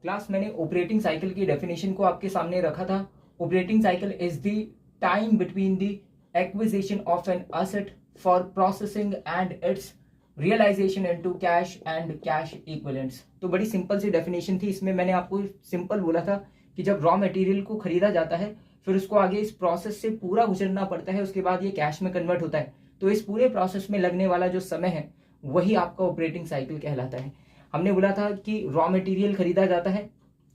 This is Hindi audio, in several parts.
क्लास मैंने ऑपरेटिंग साइकिल की डेफिनेशन को आपके सामने रखा था। Operating cycle is the time between the acquisition of an asset for processing and its realisation into cash and cash equivalents. तो बड़ी सिंपल सी डेफिनेशन थी। इसमें मैंने आपको सिंपल बोला था कि जब रॉ मटेरियल को खरीदा जाता है फिर उसको आगे इस प्रोसेस से पूरा गुजरना पड़ता है, उसके बाद ये कैश में कन्वर्ट होता है। तो इस पूरे प्रोसेस में लगने वाला जो समय है वही आपका ऑपरेटिंग साइकिल कहलाता है। हमने बोला था कि रॉ मटेरियल खरीदा जाता है,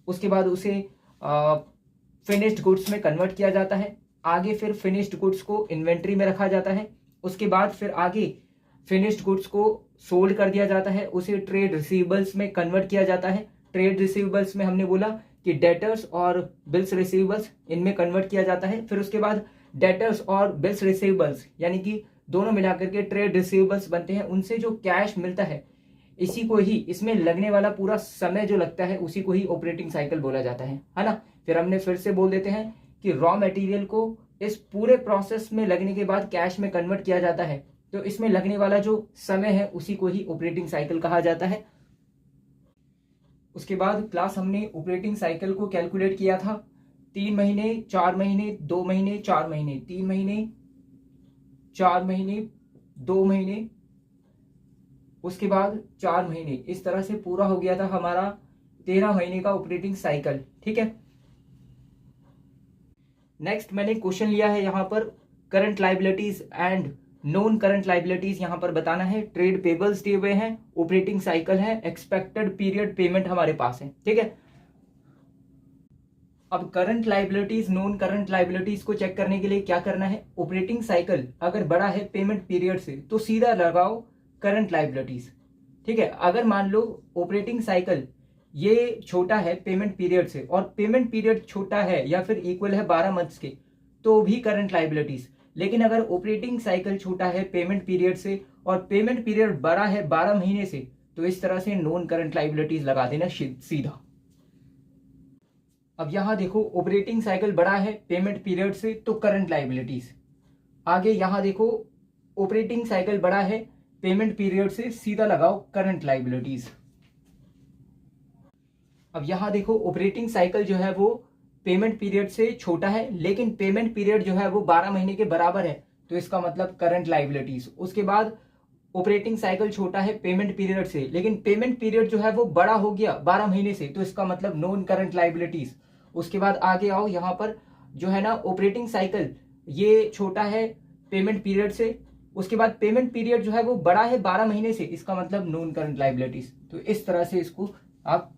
उसके बाद उसे फिनिश्ड गुड्स में कन्वर्ट किया जाता है, आगे फिर फिनिश्ड गुड्स को इन्वेंट्री में रखा जाता है, उसके बाद फिर आगे फिनिश्ड गुड्स को सोल्ड कर दिया जाता है, उसे ट्रेड रिसीवेबल्स में कन्वर्ट किया जाता है। ट्रेड रिसीवेबल्स में हमने बोला कि डेटर्स और बिल्स रिसीवेबल्स इनमें कन्वर्ट किया जाता है। फिर उसके बाद डेटर्स और बिल्स रिसीवेबल्स यानी कि दोनों मिलाकर के ट्रेड रिसीवेबल्स बनते हैं, उनसे जो कैश मिलता है इसी को ही, इसमें लगने वाला पूरा समय जो लगता है उसी को ही ऑपरेटिंग साइकिल बोला जाता है ना। फिर हमने फिर से बोल देते हैं कि रॉ मटेरियल को इस पूरे प्रोसेस में लगने के बाद कैश में कन्वर्ट किया जाता है, तो इसमें लगने वाला जो समय है उसी को ही ऑपरेटिंग साइकिल कहा जाता है। उसके बाद क्लास हमने ऑपरेटिंग साइकिल को कैलकुलेट किया था 3 महीने, 4 महीने, 2 महीने, 4 महीने, 3 महीने, 4 महीने, 2 महीने, उसके बाद 4 महीने, इस तरह से पूरा हो गया था हमारा 13 महीने का ऑपरेटिंग साइकिल। ठीक है। नेक्स्ट मैंने क्वेश्चन लिया है यहाँ पर current liabilities and non current liabilities यहाँ पर बताना है। ट्रेड पेबल्स दिए हुए हैं, ऑपरेटिंग साइकिल है, एक्सपेक्टेड पीरियड पेमेंट हमारे पास है। ठीक है। अब current liabilities non current liabilities को चेक करने के लिए क्या करना है, ऑपरेटिंग साइकिल अगर बड़ा है पेमेंट पीरियड से तो सीधा लगाओ करंट लाइबिलिटीज। ठीक है। अगर मान लो ऑपरेटिंग साइकिल ये छोटा है पेमेंट पीरियड से और पेमेंट पीरियड छोटा है या फिर इक्वल है 12 मंथ्स के तो भी करंट लाइबिलिटीज। लेकिन अगर ऑपरेटिंग साइकिल छोटा है पेमेंट पीरियड से और पेमेंट पीरियड बड़ा है 12 महीने से तो इस तरह से नॉन करंट लाइबिलिटीज लगा देना सीधा। अब यहां देखो ऑपरेटिंग साइकिल बड़ा है पेमेंट पीरियड से तो करंट लाइबिलिटीज। आगे यहां देखो ऑपरेटिंग साइकिल बड़ा है पेमेंट पीरियड से, सीधा लगाओ करंट लाइबिलिटीज। अब यहां देखो ऑपरेटिंग साइकिल जो है वो पेमेंट पीरियड से छोटा है लेकिन पेमेंट पीरियड जो है वो 12 महीने के बराबर है तो इसका मतलब करंट लाइबिलिटीज। उसके बाद ऑपरेटिंग साइकिल छोटा है पेमेंट पीरियड से लेकिन पेमेंट पीरियड जो है वो बड़ा हो गया 12 महीने से तो इसका मतलब नॉन करंट लाइबिलिटीज। उसके बाद आगे आओ, यहां पर जो है ना ऑपरेटिंग साइकिल ये छोटा है पेमेंट पीरियड से, उसके बाद पेमेंट पीरियड जो है वो बड़ा है 12 महीने से, इसका मतलब नॉन करंट लाइबिलिटीज। तो इस तरह से इसको आप